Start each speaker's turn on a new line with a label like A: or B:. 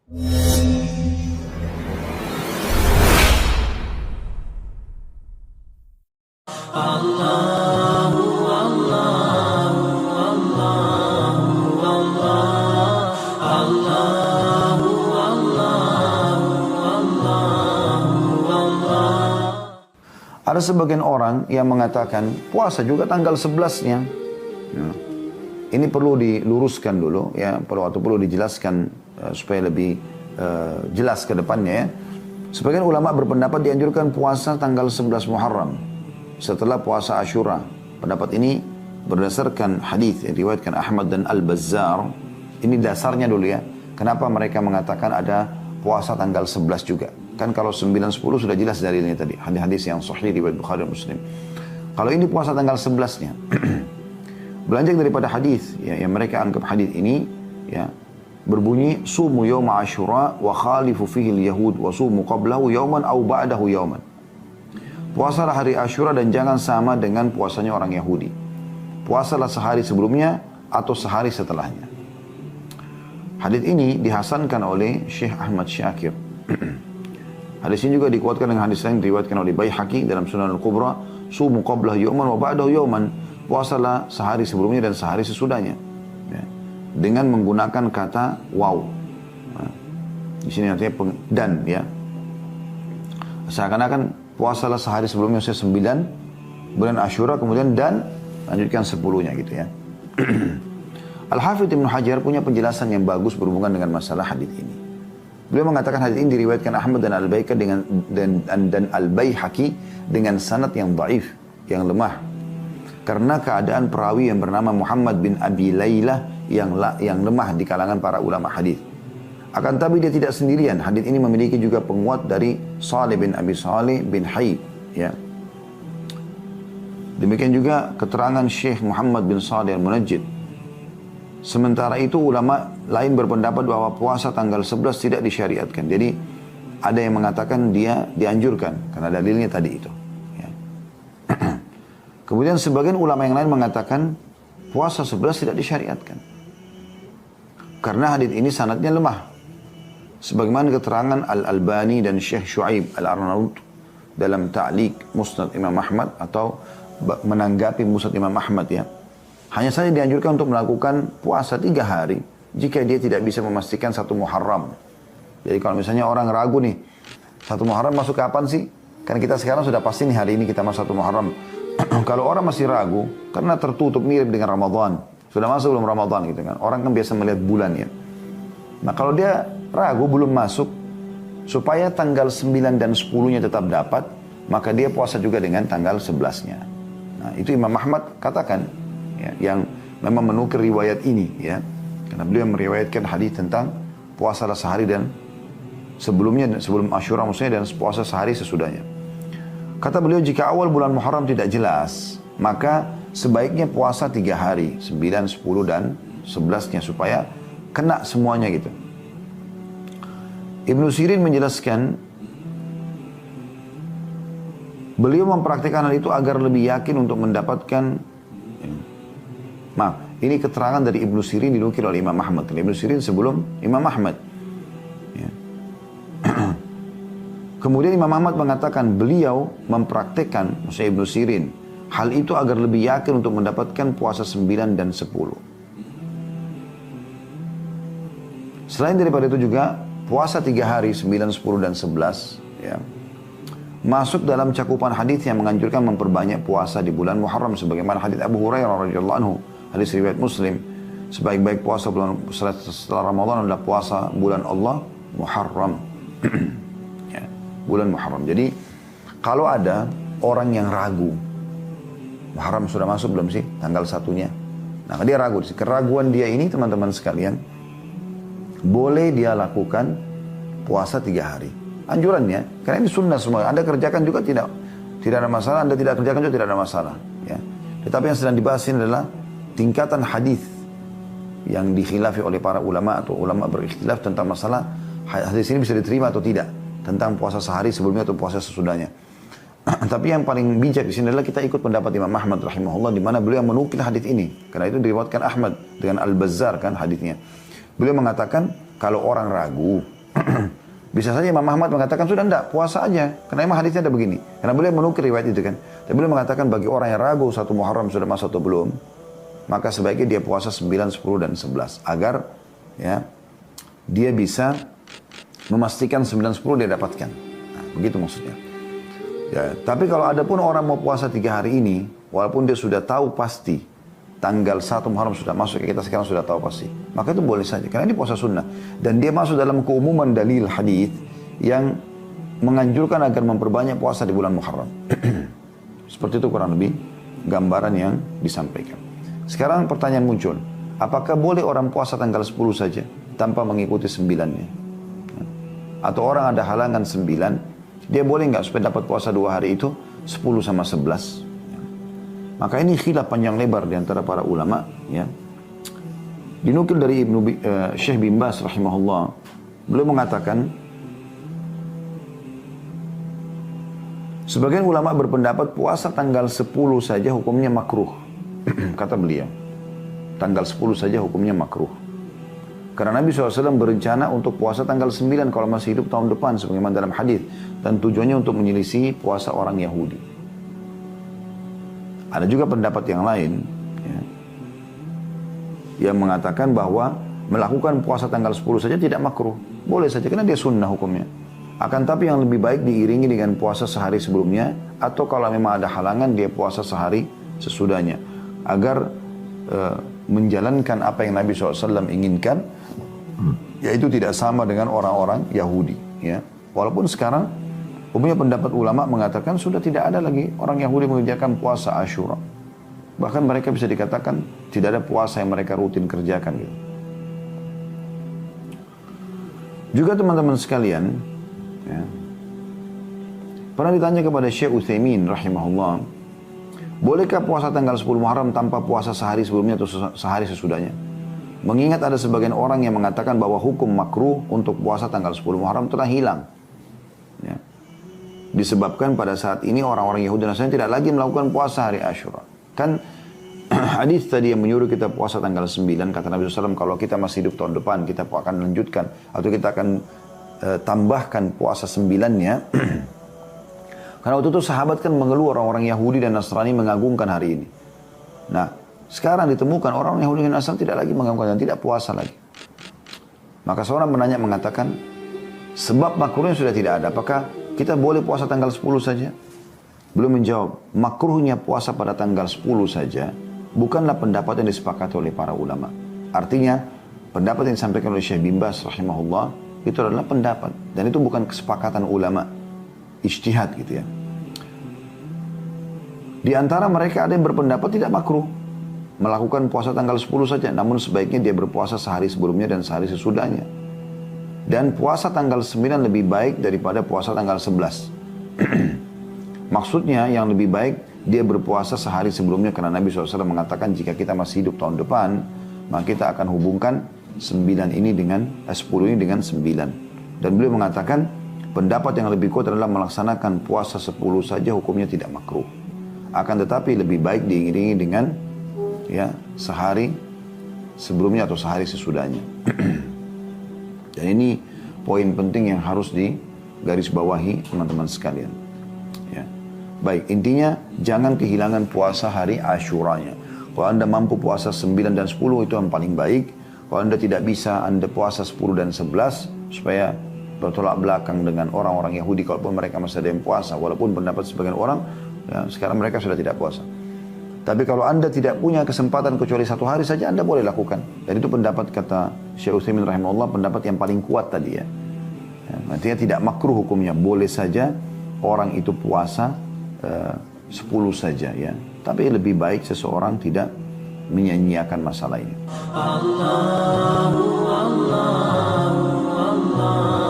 A: Ada sebagian orang yang mengatakan puasa juga tanggal 11-nya. Nah, ini perlu diluruskan dulu ya, perlu dijelaskan supaya lebih jelas ke depannya ya. Sebagian ulama berpendapat dianjurkan puasa tanggal 11 Muharram setelah puasa Asyura. Pendapat ini berdasarkan hadis yang diriwayatkan Ahmad dan Al-Bazzar. Ini dasarnya dulu ya. Kenapa mereka mengatakan ada puasa tanggal 11 juga? Kan kalau 9-10 sudah jelas dalilnya tadi. Hadis-hadis yang sahih riwayat Bukhari dan Muslim. Kalau ini puasa tanggal 11-nya. Belanjang daripada hadis ya, yang mereka anggap hadis ini ya berbunyi sumu yawma Asyura wa khalifu fihi al-yahud wa sumu qablahu yawman aw ba'dahu yawman. Puasalah hari Asyura dan jangan sama dengan puasanya orang Yahudi. Puasalah sehari sebelumnya atau sehari setelahnya. Hadis ini dihasankan oleh Syekh Ahmad Syakir. Hadis ini juga dikuatkan dengan hadis lain diriwayatkan oleh Baihaqi dalam Sunan Al-Kubra, sumu qablahu yawman wa ba'dahu yawman. Puasalah sehari sebelumnya dan sehari sesudahnya. Ya. Dengan menggunakan kata waw. Nah, di sini artinya dan ya. Seakan-akan puasalah sehari sebelumnya 9 bulan Asyura kemudian dan lanjutkan 10-nya gitu ya. Al-Hafidh Ibnu Hajar punya penjelasan yang bagus berhubungan dengan masalah hadis ini. Beliau mengatakan hadis ini diriwayatkan Ahmad dan Al-Baihaqi dan Al-Baihaqi dengan sanad yang dhaif, yang lemah. Karena keadaan perawi yang bernama Muhammad bin Abi Laylah yang lemah di kalangan para ulama hadis. Akan tapi dia tidak sendirian. Hadis ini memiliki juga penguat dari Salih bin Abi Salih bin Hayy, ya. Demikian juga keterangan Syekh Muhammad bin Salih Al-Munajjid. Sementara itu ulama lain berpendapat bahwa puasa tanggal 11 tidak disyariatkan. Jadi ada yang mengatakan dia dianjurkan karena dalilnya tadi itu. Ya. Kemudian sebagian ulama yang lain mengatakan puasa 11 tidak disyariatkan. Karena hadis ini sanadnya lemah. Sebagaimana keterangan Al-Albani dan Syekh Syuaib Al-Arnaud dalam Ta'liq Musnad Imam Ahmad atau menanggapi Musnad Imam Ahmad ya. Hanya saja dianjurkan untuk melakukan puasa 3 hari jika dia tidak bisa memastikan 1 Muharram. Jadi kalau misalnya orang ragu nih, 1 Muharram masuk kapan sih? Kan kita sekarang sudah pasti nih hari ini kita masuk 1 Muharram. Kalau orang masih ragu, karena tertutup mirip dengan Ramadan. Sudah masuk belum Ramadan gitu kan. Orang kan biasa melihat bulan ya. Nah kalau dia ragu belum masuk, supaya tanggal 9 dan 10-nya tetap dapat, maka dia puasa juga dengan tanggal 11-nya. Nah itu Imam Ahmad katakan. Ya, yang memang menukir riwayat ini ya, karena beliau meriwayatkan hadis tentang puasalah sehari dan sebelumnya, sebelum Asyura maksudnya, dan puasa sehari sesudahnya. Kata beliau, jika awal bulan Muharram tidak jelas, maka sebaiknya puasa 3 hari, 9, 10 dan 11-nya supaya kena semuanya gitu. Ibnu Sirin menjelaskan beliau mempraktikkan hal itu agar lebih yakin untuk mendapatkan. Ini keterangan dari Ibnu Sirin dinukil oleh Imam Ahmad. Ibnu Sirin sebelum Imam Ahmad. Ya. Kemudian Imam Ahmad mengatakan beliau mempraktekkan, maksudnya Ibnu Sirin, hal itu agar lebih yakin untuk mendapatkan puasa 9 dan 10. Selain daripada itu juga, puasa 3 hari, 9, 10 dan 11, ya, masuk dalam cakupan hadis yang menganjurkan memperbanyak puasa di bulan Muharram sebagaimana hadis Abu Hurairah radhiyallahu anhu, hadis riwayat Muslim, sebaik-baik puasa bulan setelah Ramadan adalah puasa bulan Allah Muharram. Ya, bulan Muharram. Jadi kalau ada orang yang ragu, Muharram sudah masuk belum sih tanggal 1-nya? Nah, dia ragu. Keraguan dia ini teman-teman sekalian, boleh dia lakukan puasa 3 hari. Anjurannya, karena ini sunnah semua. Anda kerjakan juga tidak ada masalah. Anda tidak kerjakan juga tidak ada masalah. Ya. Tetapi yang sedang dibahas ini adalah tingkatan hadis yang dikhilafi oleh para ulama atau ulama berikhtilaf tentang masalah hadis ini bisa diterima atau tidak, tentang puasa sehari sebelumnya atau puasa sesudahnya. Tapi yang paling bijak di sini adalah kita ikut pendapat Imam Ahmad rahimahullah, di mana beliau menukil hadis ini, karena itu diriwayatkan Ahmad dengan Al-Bazzar kan hadisnya. Beliau mengatakan kalau orang ragu Bisa saja Imam Ahmad mengatakan, sudah enggak, puasa aja. Karena emang hadisnya ada begini. Karena beliau menukil riwayat itu kan. Tapi beliau mengatakan bagi orang yang ragu 1 Muharram sudah masuk atau belum, maka sebaiknya dia puasa 9, 10, dan 11. Agar ya dia bisa memastikan 9, 10 dia dapatkan. Nah, begitu maksudnya. Ya, tapi kalau ada pun orang mau puasa 3 hari ini, walaupun dia sudah tahu pasti tanggal 1 Muharram sudah masuk, kita sekarang sudah tahu pasti, maka itu boleh saja, karena ini puasa sunnah. Dan dia masuk dalam keumuman dalil hadis yang menganjurkan agar memperbanyak puasa di bulan Muharram. Seperti itu kurang lebih gambaran yang disampaikan. Sekarang pertanyaan muncul, apakah boleh orang puasa tanggal 10 saja tanpa mengikuti 9-nya? Atau orang ada halangan 9, dia boleh nggak supaya dapat puasa 2 hari itu 10 sama 11? Maka ini khilaf panjang lebar di antara para ulama, ya. Dinukil dari Syekh bin Baz rahimahullah, beliau mengatakan sebagian ulama berpendapat puasa tanggal 10 saja hukumnya makruh. Kata beliau, tanggal 10 saja hukumnya makruh. Karena Nabi SAW berencana untuk puasa tanggal 9 kalau masih hidup tahun depan sebagaimana dalam hadis, dan tujuannya untuk menyelisih puasa orang Yahudi. Ada juga pendapat yang lain, ya, yang mengatakan bahwa melakukan puasa tanggal 10 saja tidak makruh. Boleh saja karena dia sunnah hukumnya. Akan tapi yang lebih baik diiringi dengan puasa sehari sebelumnya, atau kalau memang ada halangan dia puasa sehari sesudahnya. Agar menjalankan apa yang Nabi SAW inginkan, yaitu tidak sama dengan orang-orang Yahudi. Ya. Walaupun sekarang umumnya pendapat ulama mengatakan sudah tidak ada lagi orang Yahudi mengerjakan puasa Asyura. Bahkan mereka bisa dikatakan tidak ada puasa yang mereka rutin kerjakan. Gitu. Juga teman-teman sekalian, ya, pernah ditanya kepada Syekh Utsaimin rahimahullah, bolehkah puasa tanggal 10 Muharram tanpa puasa sehari sebelumnya atau sehari sesudahnya? Mengingat ada sebagian orang yang mengatakan bahwa hukum makruh untuk puasa tanggal 10 Muharram telah hilang. Ya. Disebabkan pada saat ini orang-orang Yahudi dan Nasrani tidak lagi melakukan puasa hari Asyura. Kan hadis tadi yang menyuruh kita puasa tanggal 9, kata Nabi SAW, kalau kita masih hidup tahun depan, kita akan lanjutkan, atau kita akan tambahkan puasa 9-nya. Karena waktu itu sahabat kan mengeluh orang-orang Yahudi dan Nasrani mengagungkan hari ini. Nah, sekarang ditemukan orang Yahudi dan Nasrani tidak lagi mengagungkan dan tidak puasa lagi. Maka seorang menanya mengatakan, sebab makruhnya sudah tidak ada, apakah kita boleh puasa tanggal 10 saja? Belum menjawab. Makruhnya puasa pada tanggal 10 saja bukanlah pendapat yang disepakati oleh para ulama. Artinya, pendapat yang disampaikan oleh Syekh bin Baz rahimahullah itu adalah pendapat. Dan itu bukan kesepakatan ulama. Ijtihad gitu ya. Di antara mereka ada yang berpendapat tidak makruh melakukan puasa tanggal 10 saja. Namun sebaiknya dia berpuasa sehari sebelumnya dan sehari sesudahnya. Dan puasa tanggal 9 lebih baik daripada puasa tanggal 11. Maksudnya yang lebih baik dia berpuasa sehari sebelumnya karena Nabi SAW mengatakan jika kita masih hidup tahun depan, maka kita akan hubungkan 10 ini dengan 9. Dan beliau mengatakan pendapat yang lebih kuat adalah melaksanakan puasa 10 saja hukumnya tidak makruh. Akan tetapi lebih baik diiringi dengan ya sehari sebelumnya atau sehari sesudahnya. Dan ini poin penting yang harus digarisbawahi teman-teman sekalian. Ya. Baik, intinya jangan kehilangan puasa hari Asyuranya. Kalau Anda mampu puasa 9 dan 10 itu yang paling baik. Kalau Anda tidak bisa, Anda puasa 10 dan 11 supaya bertolak belakang dengan orang-orang Yahudi kalaupun mereka masih ada yang puasa. Walaupun pendapat sebagian orang, ya, sekarang mereka sudah tidak puasa. Tapi kalau Anda tidak punya kesempatan kecuali 1 hari saja, Anda boleh lakukan. Dan itu pendapat kata Syekh Utsaimin rahimahullah, pendapat yang paling kuat tadi ya. Artinya tidak makruh hukumnya, boleh saja orang itu puasa 10 saja ya. Tapi lebih baik seseorang tidak menyia-nyiakan masalah ini. Allah, Allah, Allah.